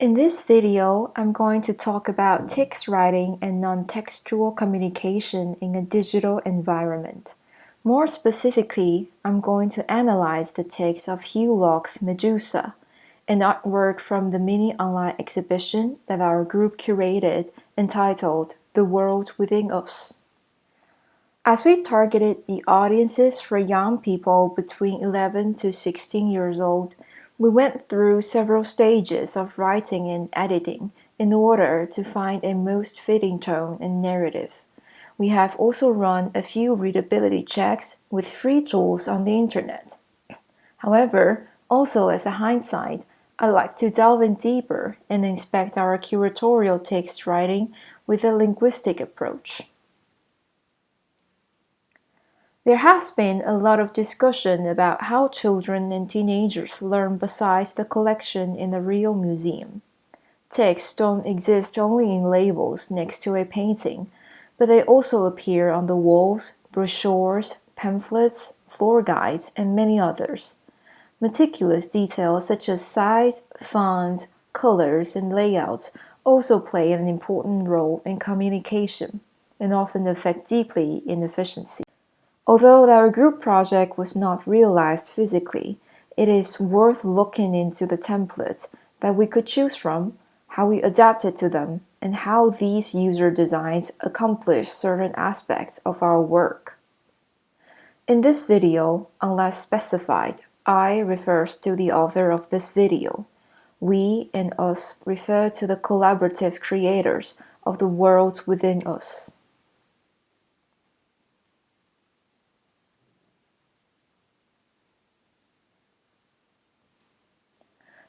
In this video, I'm going to talk about text writing and non-textual communication in a digital environment. More specifically, I'm going to analyze the text of Hugh Locke's Medusa, an artwork from the mini online exhibition that our group curated entitled The World Within Us. As we targeted the audiences for young people between 11 to 16 years old, we went through several stages of writing and editing in order to find a most fitting tone and narrative. We have also run a few readability checks with free tools on the internet. However, also as a hindsight, I like to delve in deeper and inspect our curatorial text writing with a linguistic approach. There has been a lot of discussion about how children and teenagers learn besides the collection in a real museum. Texts don't exist only in labels next to a painting, but they also appear on the walls, brochures, pamphlets, floor guides, and many others. Meticulous details such as size, fonts, colors, and layouts also play an important role in communication and often affect deeply in efficiency. Although our group project was not realized physically, it is worth looking into the templates that we could choose from, how we adapted to them, and how these user designs accomplish certain aspects of our work. In this video, unless specified, I refers to the author of this video. We and us refer to the collaborative creators of the world within us.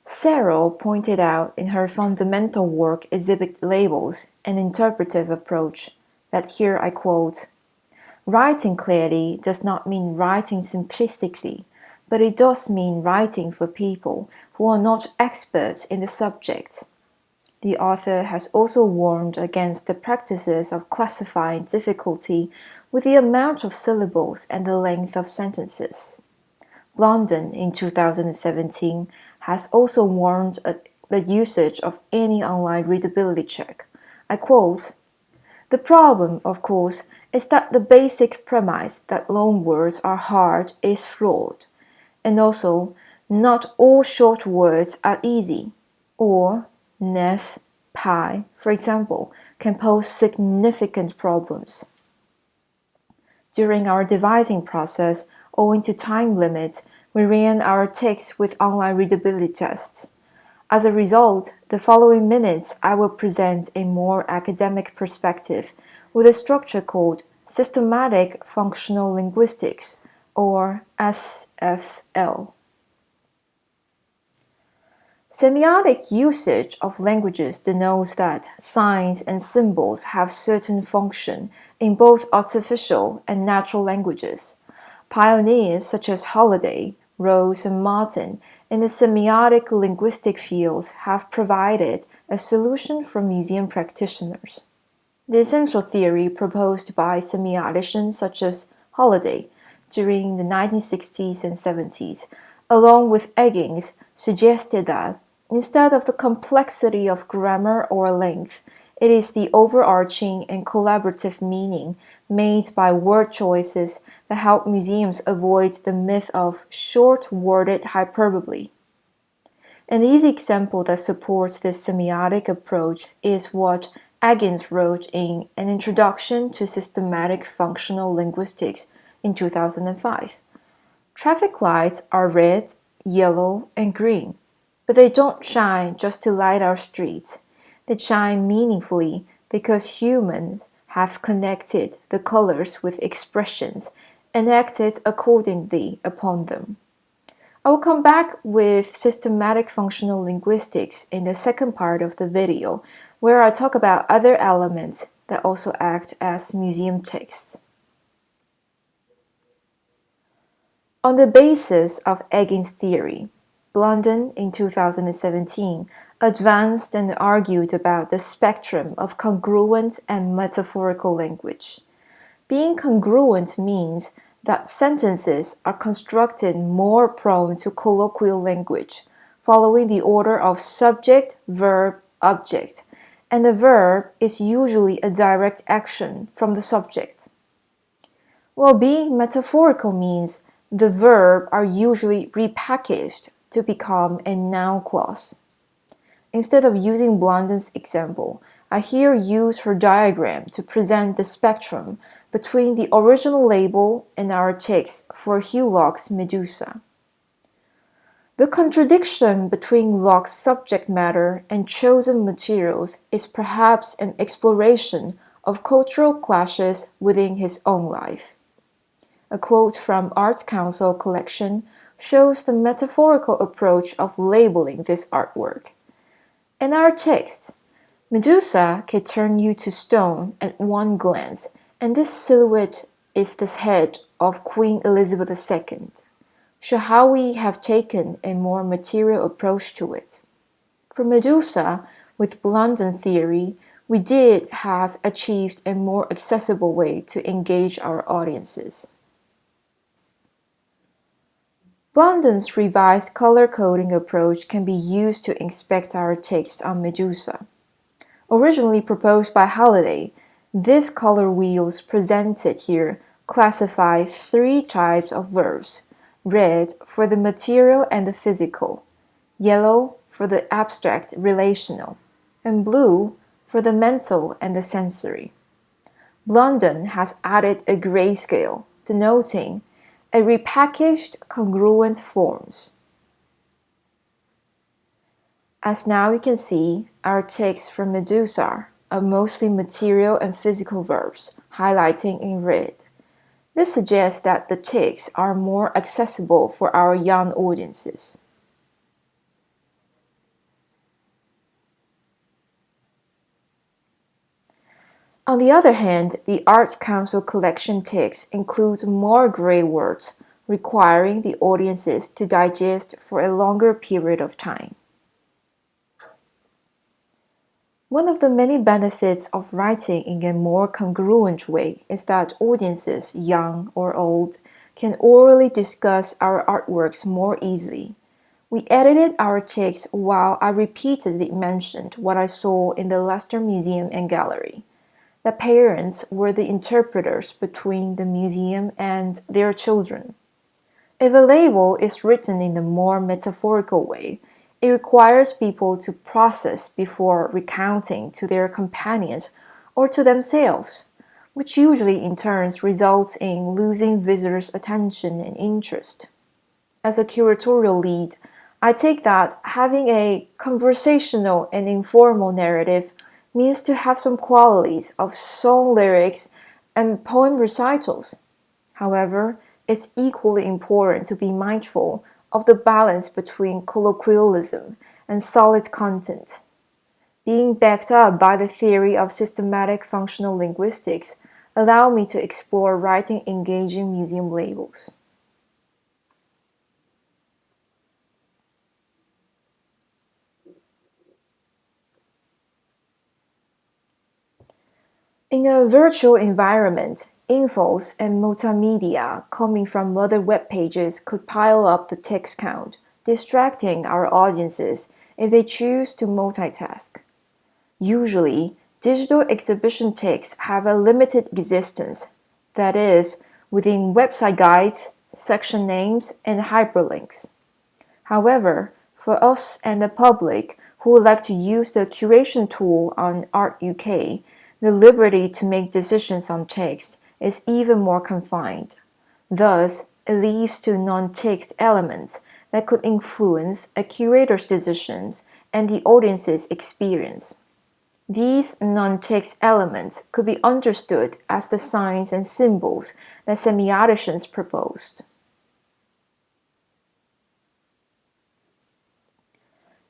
Searle pointed out in her fundamental work Exhibit Labels, an interpretive approach, that here I quote, "Writing clearly does not mean writing simplistically, but it does mean writing for people who are not experts in the subject." The author has also warned against the practices of classifying difficulty with the amount of syllables and the length of sentences. London in 2017 has also warned the usage of any online readability check. I quote, "The problem, of course, is that the basic premise that long words are hard is flawed, and also not all short words are easy, or nef, pi, for example, can pose significant problems." During our devising process, owing to time limits, we ran our text with online readability tests. As a result, the following minutes I will present a more academic perspective with a structure called Systematic Functional Linguistics, or SFL. Semiotic usage of languages denotes that signs and symbols have certain function in both artificial and natural languages. Pioneers such as Holliday, Rose, and Martin in the semiotic linguistic fields have provided a solution for museum practitioners. The essential theory proposed by semioticians such as Holliday during the 1960s and 70s, along with Eggins, suggested that instead of the complexity of grammar or length, it is the overarching and collaborative meaning made by word choices that help museums avoid the myth of short-worded hyperbole. An easy example that supports this semiotic approach is what Eggins wrote in An Introduction to Systematic Functional Linguistics in 2005. Traffic lights are red, yellow, and green, but they don't shine just to light our streets. They shine meaningfully because humans have connected the colors with expressions and acted accordingly upon them. I will come back with systematic functional linguistics in the second part of the video, where I talk about other elements that also act as museum texts. On the basis of Eggins' theory, Blunden in 2017 advanced and argued about the spectrum of congruent and metaphorical language. Being congruent means that sentences are constructed more prone to colloquial language. following the order of subject, verb, object, and the verb is usually a direct action from the subject. While being metaphorical means the verbs are usually repackaged to become a noun clause. Instead of using Blondin's example, I here use her diagram to present the spectrum between the original label and our text for Hugh Locke's Medusa. The contradiction between Locke's subject matter and chosen materials is perhaps an exploration of cultural clashes within his own life. A quote from Arts Council collection shows the metaphorical approach of labeling this artwork. In our text, Medusa can turn you to stone at one glance, and this silhouette is the head of Queen Elizabeth II. Show how we have taken a more material approach to it. For Medusa, with Blondin theory, we did have achieved a more accessible way to engage our audiences. Blondin's revised color coding approach can be used to inspect our text on Medusa. Originally proposed by Halliday, these color wheels presented here classify 3 types of verbs: red for the material and the physical, yellow for the abstract relational, and blue for the mental and the sensory. Blondin has added a grayscale, denoting a repackaged congruent forms. As now you can see, our texts from Medusa are mostly material and physical verbs, highlighting in red. This suggests that the texts are more accessible for our young audiences. On the other hand, the Arts Council collection text includes more gray words, requiring the audiences to digest for a longer period of time. One of the many benefits of writing in a more congruent way is that audiences, young or old, can orally discuss our artworks more easily. We edited our text while I repeatedly mentioned what I saw in the Leicester Museum and Gallery. The parents were the interpreters between the museum and their children. If a label is written in a more metaphorical way, it requires people to process before recounting to their companions or to themselves, which usually in turn results in losing visitors' attention and interest. As a curatorial lead, I take that having a conversational and informal narrative means to have some qualities of song lyrics and poem recitals. However, it's equally important to be mindful of the balance between colloquialism and solid content. Being backed up by the theory of systematic functional linguistics allow me to explore writing engaging museum labels. In a virtual environment, infos and multimedia coming from other web pages could pile up the text count, distracting our audiences if they choose to multitask. Usually, digital exhibition texts have a limited existence, that is, within website guides, section names, and hyperlinks. However, for us and the public who would like to use the curation tool on Art UK, the liberty to make decisions on text is even more confined. Thus, it leads to non-text elements that could influence a curator's decisions and the audience's experience. These non-text elements could be understood as the signs and symbols that semioticians proposed.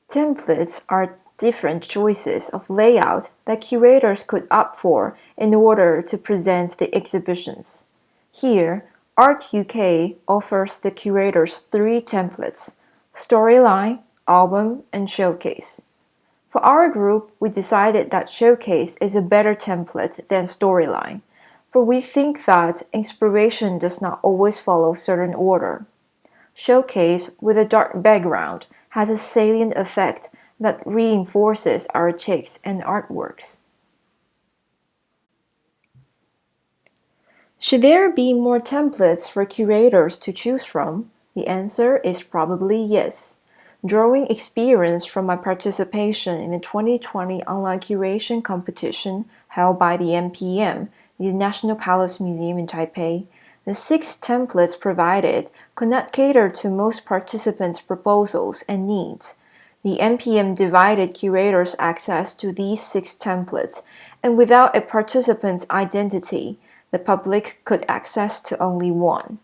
Templates are different choices of layout that curators could opt for in order to present the exhibitions. Here, Art UK offers the curators 3 templates: Storyline, Album, and Showcase. For our group, we decided that Showcase is a better template than Storyline, for we think that inspiration does not always follow certain order. Showcase, with a dark background, has a salient effect that reinforces our texts and artworks. Should there be more templates for curators to choose from? The answer is probably yes. Drawing experience from my participation in the 2020 online curation competition held by the NPM, the National Palace Museum in Taipei, the 6 templates provided could not cater to most participants' proposals and needs. The NPM divided curators' access to these 6 templates, and without a participant's identity, the public could access to only one.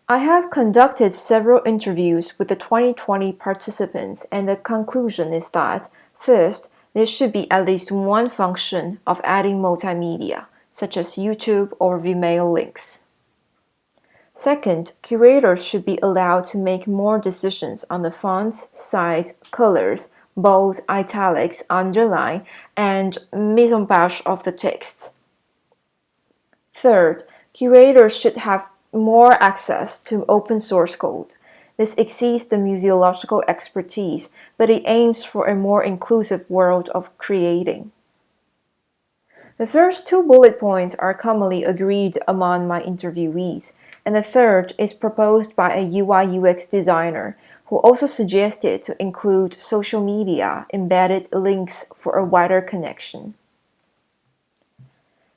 I have conducted several interviews with the 2020 participants, and the conclusion is that, first, there should be at least one function of adding multimedia, such as YouTube or Vimeo links. Second, curators should be allowed to make more decisions on the fonts, size, colors, bold, italics, underline, and mise en page of the texts. Third, curators should have more access to open source code. This exceeds the museological expertise, but it aims for a more inclusive world of creating. The first 2 bullet points are commonly agreed among my interviewees, and the third is proposed by a UI/UX designer who also suggested to include social media embedded links for a wider connection.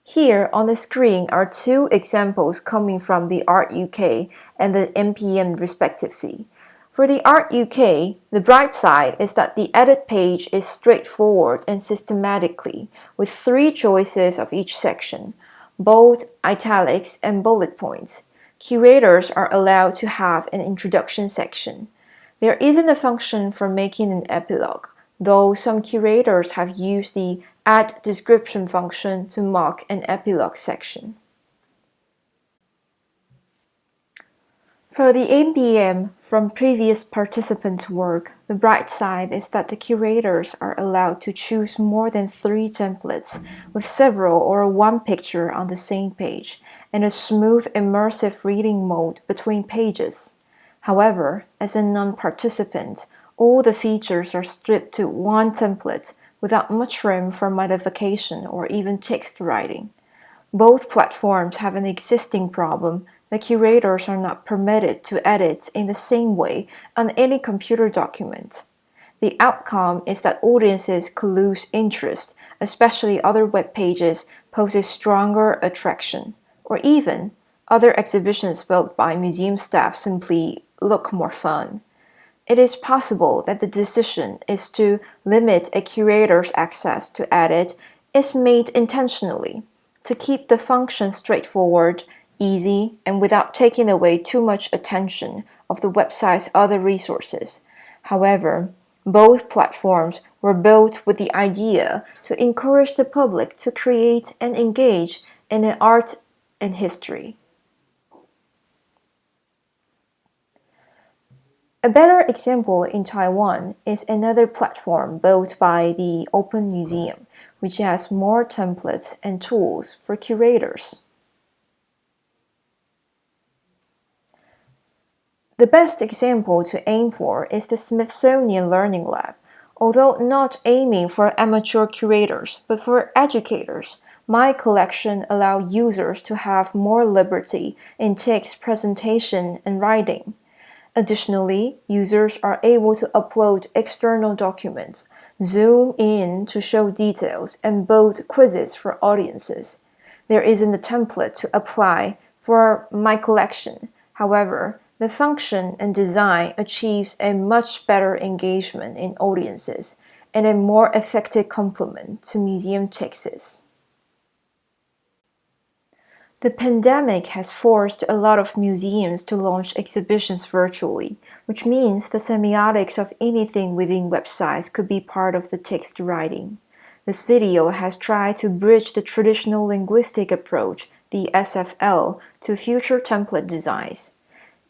Here on the screen are 2 examples coming from the Art UK and the NPM respectively. For the Art UK, the bright side is that the edit page is straightforward and systematically, with 3 choices of each section: bold, italics, and bullet points. Curators are allowed to have an introduction section. There isn't a function for making an epilogue, though some curators have used the add description function to mock an epilogue section. For the NPM, from previous participants' work, the bright side is that the curators are allowed to choose more than 3 templates, with several or one picture on the same page, and a smooth immersive reading mode between pages. However, as a non-participant, all the features are stripped to one template without much room for modification or even text writing. Both platforms have an existing problem that curators are not permitted to edit in the same way on any computer document. The outcome is that audiences could lose interest, especially other web pages pose a stronger attraction, or even other exhibitions built by museum staff simply look more fun. It is possible that the decision is to limit a curator's access to edit is made intentionally, to keep the function straightforward, easy, and without taking away too much attention of the website's other resources. However, both platforms were built with the idea to encourage the public to create and engage in art and history. A better example in Taiwan is another platform built by the Open Museum, which has more templates and tools for curators. The best example to aim for is the Smithsonian Learning Lab. Although not aiming for amateur curators, but for educators, my collection allows users to have more liberty in text presentation and writing. Additionally, users are able to upload external documents, zoom in to show details, and build quizzes for audiences. There isn't a template to apply for my collection. However, the function and design achieves a much better engagement in audiences and a more effective complement to museum texts. The pandemic has forced a lot of museums to launch exhibitions virtually, which means the semiotics of anything within websites could be part of the text writing. This video has tried to bridge the traditional linguistic approach, the SFL, to future template designs.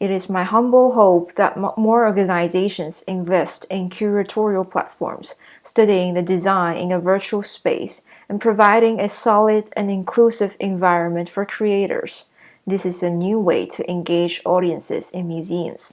It is my humble hope that more organizations invest in curatorial platforms, studying the design in a virtual space, and providing a solid and inclusive environment for creators. This is a new way to engage audiences in museums.